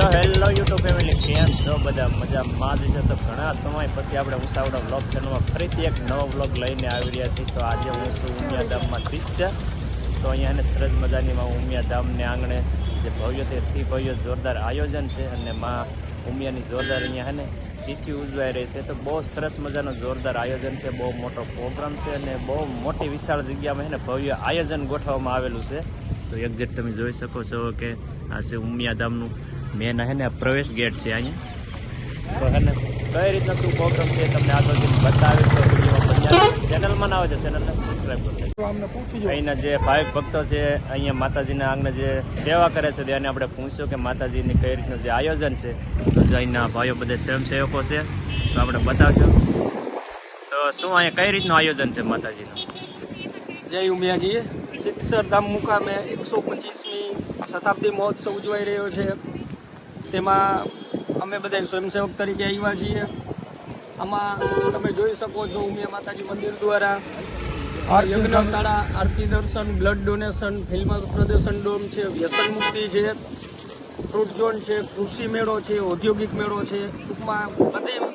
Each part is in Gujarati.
સો હેલો યુટ્યુબ ફેમિલી, કેમ છો બધા? મજામાં જ છો? તો ઘણા સમય પછી આપણે ઉસાવડા વ્લોગ ચેનલમાં ફરીથી એક નવો વ્લોગ લઈને આવી રહ્યા છીએ. તો આજે હું છું ઉમિયાધામમાં શીખા. તો અહીંયા એને સરસ મજાની માં ઉમિયાધામને આંગણે જે ભવ્ય તે અતિ ભવ્ય જોરદાર આયોજન છે અને માં ઉમિયાની જોરદાર અહીંયા હે ને તિથિ ઉજવાઈ રહી છે. તો બહુ સરસ મજાનું જોરદાર આયોજન છે, બહુ મોટો પ્રોગ્રામ છે અને બહુ મોટી વિશાળ જગ્યામાં હે ને ભવ્ય આયોજન ગોઠવવામાં આવેલું છે. તો એક્ઝેક્ટ તમે જોઈ શકો છો કે આ છે ઉમિયાધામનું મેન હે ને પ્રવેશ ગેટ છે અહીંયા. તો હે ને કઈ રીતના શું પ્રોગ્રામ છે તમને આગળ બતાવે તો ચેનલમાં ના આવે તો ચેનલને સબસ્ક્રાઈબ કરો. અહીંના જે ભાવિક ભક્તો છે અહીંયા માતાજીના આંગણે જે સેવા કરે છે તેને આપણે પૂછ્યું કે માતાજીની કઈ રીતનું જે આયોજન છે. તો જો અહીંના ભાઈઓ બધા સ્વયંસેવકો છે તો આપણે બતાવશું તો શું અહીંયા કઈ રીતનું આયોજન છે માતાજીનું. જય ઉમિયાજી. શિક્ષરધામ મુકામે 125મી શતાબ્દી મહોત્સવ ઉજવાઈ રહ્યો છે. તેમાં અમે બધા સ્વયંસેવક તરીકે આવ્યા છીએ. આમાં તમે જોઈ શકો છો ઉમિયા માતાજી મંદિર દ્વારા યજ્ઞશાળા, આરતી દર્શન, બ્લડ ડોનેશન, ફિલ્મ પ્રદર્શન ડોમ છે, વ્યસન મુક્તિ છે, ફ્રૂટ ઝોન છે, કૃષિ મેળો છે, ઔદ્યોગિક મેળો છે. ટૂંકમાં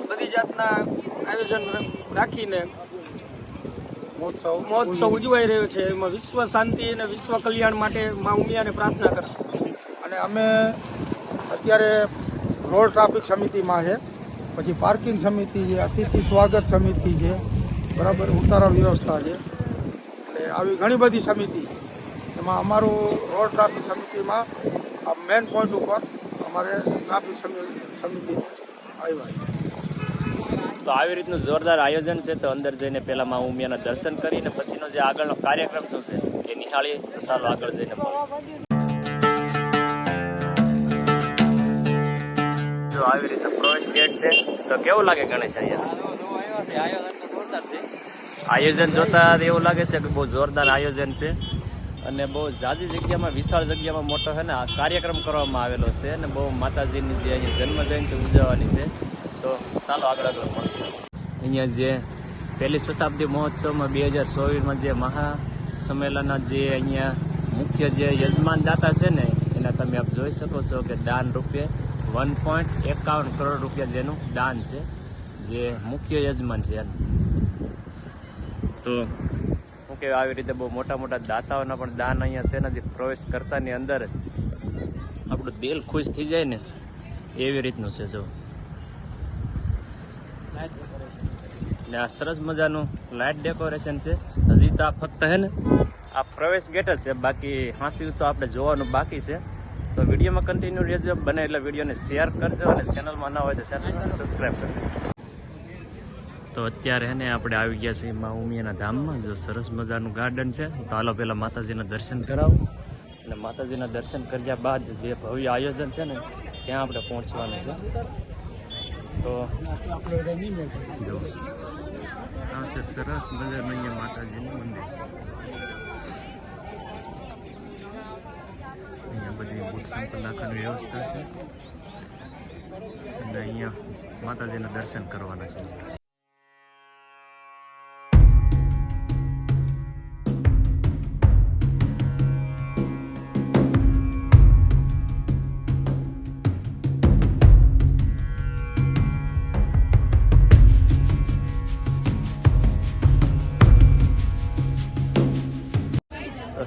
બધી જાતના આયોજન રાખીને મહોત્સવ ઉજવાઈ રહ્યો છે. એમાં વિશ્વ શાંતિ અને વિશ્વ કલ્યાણ માટે મા ઉમિયાને પ્રાર્થના કરશું. અને અમે અત્યારે રોડ ટ્રાફિક સમિતિમાં છે, પછી પાર્કિંગ સમિતિ છે, અતિથિ સ્વાગત સમિતિ છે, બરાબર, ઉતારા વ્યવસ્થા છે, એટલે આવી ઘણી બધી સમિતિ. એમાં અમારું રોડ ટ્રાફિક સમિતિમાં આ મેઇન પોઈન્ટ ઉપર અમારે ટ્રાફિક સમિતિ આવ્યા છે. તો આવી રીતનું જોરદાર આયોજન છે. તો અંદર જઈને પહેલા માં ઉમિયાના દર્શન કરીને પછીનો જે આગળનો કાર્યક્રમ શું છે એ નિહાળીએ. તો ચાલો આગળ જઈને જો આવી રીતે પ્રવેશ ગેટ છે. તો કેવું લાગે ગણેશ અહીંયા આયોજન જોતા એવું લાગે છે કે બહુ જોરદાર આયોજન છે અને બહુ જાજી જગ્યામાં વિશાળ જગ્યામાં મોટો છે ને આ કાર્યક્રમ કરવામાં આવેલો છે અને બહુ માતાજીની જે અહીંયા જન્મ જયંતિ ઉજવવાની છે. તો ચાલો આગળ મળીએ. અહીંયા જે પહેલી શતાબ્દી મહોત્સવમાં 2024માં જે મહાસંમેલનના જે અહીંયા મુખ્ય જે યજમાન દાતા છે ને એના તમે આપ જોઈ શકો છો કે દાન રૂપે 1.51 કરોડ રૂપિયા જેનું દાન છે, જે મુખ્ય યજમાન છે એનું. તો શું કહેવાય, આવી રીતે બહુ મોટા મોટા દાતાઓના પણ દાન અહીંયા છે ને જે પ્રવેશ કરતાની અંદર આપણું દિલ ખુશ થઈ જાય ને એવી રીતનું છે. જો ને આ સરસ મજાનું લાઇટ ડેકોરેશન છે. હજી તો આ ફક્ત હે ને આ પ્રવેશ ગેટ જ છે, બાકી હાંસી તો આપણે જોવાનું બાકી છે. તો વિડીયોમાં કન્ટિન્યુ રહેજો, બને એટલે વિડીયોને શેર કરજો અને ચેનલમાં ના હોય તો ચેનલને સબસ્ક્રાઈબ કરજો. તો અત્યારે હે ને આપણે આવી ગયા છીએ મા ઉમિયાના ધામમાં. જો સરસ મજાનું ગાર્ડન છે. તો હાલો પહેલાં માતાજીના દર્શન કરાવો અને માતાજીના દર્શન કર્યા બાદ જે ભવ્ય આયોજન છે ને ત્યાં આપણે પહોંચવાનું છે. તો જો આ છે સરસ મજાનું અહીંયા માતાજીનું મંદિર. અહીંયા બધી બુટ સંપલ નાખવાની વ્યવસ્થા છે અને અહીંયા માતાજીના દર્શન કરવાના છે.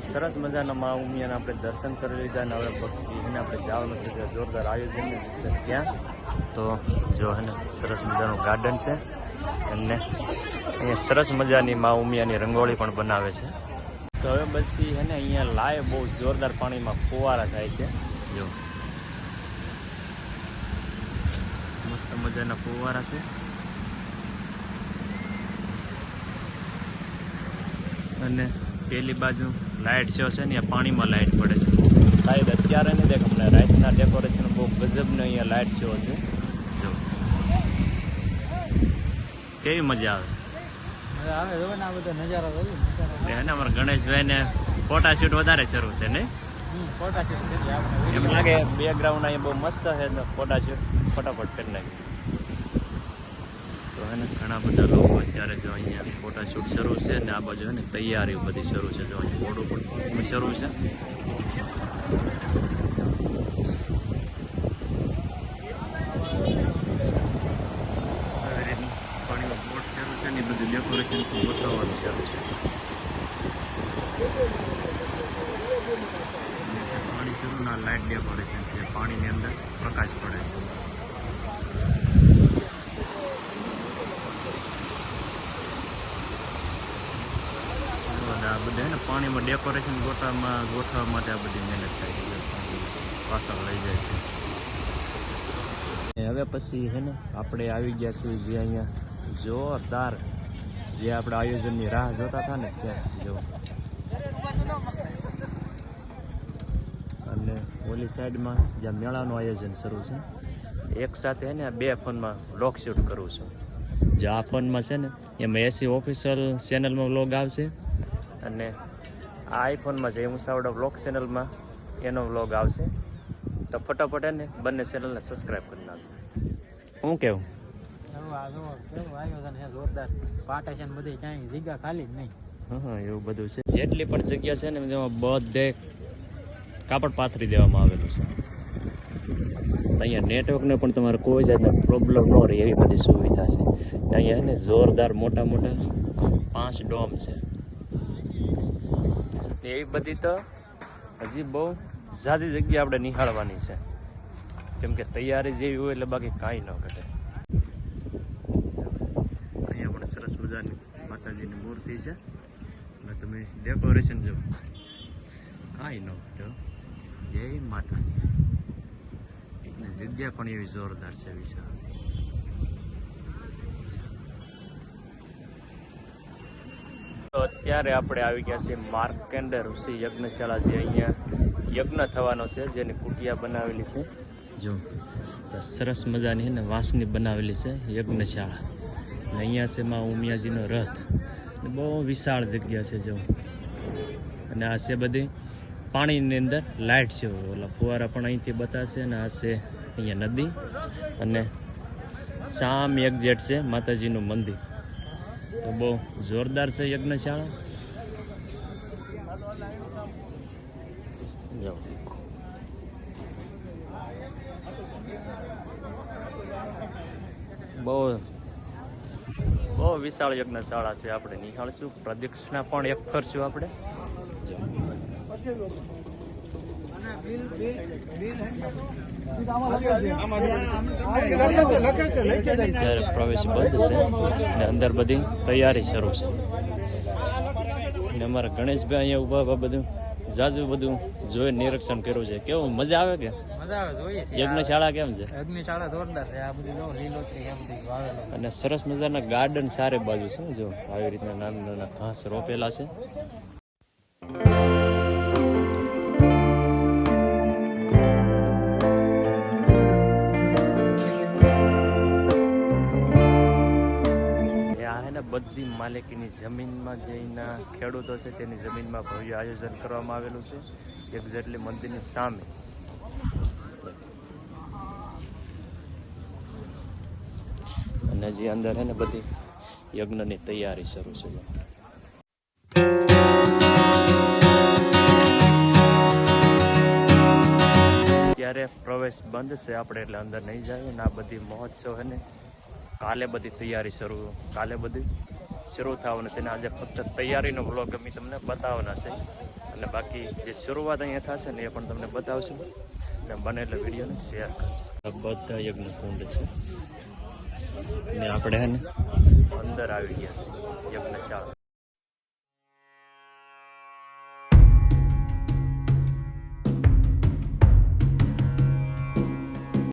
સરસ મજાના મા ઉમિયાના આપણે દર્શન કરી લીધા અને હવે ભક્તિને આપણે જવાનું છે ત્યાં જોરદાર આયોજન છે ત્યાં. તો જો હે ને સરસ મજાનું ગાર્ડન છે અને અહીંયા સરસ મજાની મા ઉમિયાની રંગોળી પણ બનાવે છે. તો હવે પછી હે ને અહીંયા લાઈવ બહુ જોરદાર પાણીમાં ફુવારા થાય છે. જો મસ્ત મજાના ફુવારા છે અને પેલી બાજુ લાઇટ શો છે ને પાણીમાં લાઇટ પડે છે. સાહેબ અત્યારે નહીં દેખ હમણાં રાતના ડેકોરેશન બહુ ગજબનો અહીંયા લાઇટ શો છે. જો કેવી મજા આવે ને અમારા ગણેશભાઈને ફોટાશૂટ વધારે શરૂ છે ને એમ લાગે. બેકગ્રાઉન્ડ અહીંયા બહુ મસ્ત છે તો ફોટાશૂટ ફટાફટ કરી નાખે. તો હે ને ઘણા બધા લોકો અત્યારે જો અહીંયા ફોટાશૂટ શરૂ છે ને આ બાજુ ને તૈયારીઓ બધી શરૂ છે. જો અહીંયા બોર્ડ પણ શરૂ છે. ડેકોરેશન ગોઠવવાનું ચાલુ છે. પાણી શરૂના લાઇટ ડેકોરેશન છે. પાણીની અંદર પ્રકાશ પડે. આ બધા ને પાણીમાં ડેકોરેશન ગોઠવવા માટે આ બધી મહેનત થાય છે. પાછળ લઈ જાય છે. હવે પછી છે ને આપણે આવી ગયા છીએ જે અહીંયા જોરદાર જે આપણે આયોજનની રાહ જોતા હતા ને ત્યાં જો. અને ઓલી સાઈડમાં જ્યાં મેળાનું આયોજન શરૂ છે એક સાથે છે ને આ 2 ફોનમાં વ્લોગ શૂટ કરું છું. જે આ ફોનમાં છે ને એમાં એસી ઓફિશિયલ ચેનલમાં વ્લોગ આવશે અને આ આઈફોનમાં જે ઉસાવડા વ્લોગ ચેનલમાં એનો વ્લોગ આવશે. તો ફટાફટ એને બંને ચેનલને સબસ્ક્રાઈબ કરી નાખજો. શું કેવું? આયોજન છે જોરદાર. પાટેશન બધી ક્યાંય જગ્યા ખાલી જ નહીં. હા એવું બધું છે. જેટલી પણ જગ્યા છે ને તેમાં બધે કાપડ પાથરી દેવામાં આવેલું છે. અહીંયા નેટવર્કને પણ તમારે કોઈ જાતનો પ્રોબ્લેમ ન રહે એવી બધી સુવિધા છે. અહીંયા ને જોરદાર મોટા 5 ડોમ છે. એવી બધી તો હજી બહુ ઝાઝી જગ્યા આપણે નિહાળવાની છે. કેમ કે તૈયારી જેવી હોય એટલે બાકી કાંઈ ન ઘટે. અહીંયા પણ સરસ મજાની માતાજીની મૂર્તિ છે અને તમે ડેકોરેશન જો કાંઈ ન ઘટે. જય માતાજી. અને જગ્યા પણ એવી જોરદાર છે વિશાળ. તો અત્યારે આપણે આવી ગયા છીએ માર્કંડેય ઋષિ યજ્ઞશાળા જે અહીંયા યજ્ઞ થવાનો છે જેની કુટિયા બનાવેલી છે. જો સરસ મજાની છે ને વાંસની બનાવેલી છે યજ્ઞશાળા. અને અહીંયા છે માં ઉમિયાજીનો રથ. બહુ વિશાળ જગ્યા છે જો. અને આ છે બધી પાણીની અંદર લાઇટ છે. ઓલા ફુવારા પણ અહીંથી બતાવશે. અને આ છે અહીંયા નદી અને સામે એક્ઝેક્ટ છે માતાજીનું મંદિર. તો બહુ જોરદાર છે યજ્ઞશાળા. જો બહુ વિશાળ યજ્ઞશાળા છે. આપણે નિહાળશું. પ્રદક્ષિણા પણ એક ફરશું આપણે. ત્યારે પ્રવેશ બંધ છે અને અંદર બધી તૈયારી શરૂ છે. અને અમારા ગણેશભાઈ અહીંયા ઉભા બધું જાજુ બધું જોઈ નિરીક્ષણ કર્યું છે. કેવું મજા આવે કે મજા આવે જોઈએ છે. યજ્ઞશાળા કેમ છે? યજ્ઞશાળા જોરદાર છે. આ બધું લીલોતરી એમ વાવેલો અને સરસ મજાના ગાર્ડન સારે બાજુ છે. જો આવી રીતના નાના ઘાસ રોપેલા છે. બધી માલિકીની જમીનમાં જે એના ખેડૂતો છે તેની જમીનમાં ભવ્ય આયોજન કરવામાં આવેલું છે એક્ઝેક્ટલી મંદિરની સામે. અને જે અંદર છે ને બધી યજ્ઞની તૈયારી શરૂ છે. ત્યારે પ્રવેશ બંધ છે આપણે એટલે અંદર નહીં જાય. અને આ બધી મહોત્સવ છે ને કાલે બધી તૈયારી કાલે બધી શરૂ થવાનું છે. ને આજે ફક્ત તૈયારીનો વ્લોગ અમે તમને બતાવવાના છે. અને બાકી જે શરૂઆત અહીંયા થશે ને એ પણ તમને બતાવશું. અને બને એટલે વિડીયોને શેર કરશું. બધા યજ્ઞ કુંડ છે ને આપણે હે ને અંદર આવી ગયા છે યજ્ઞશાળા.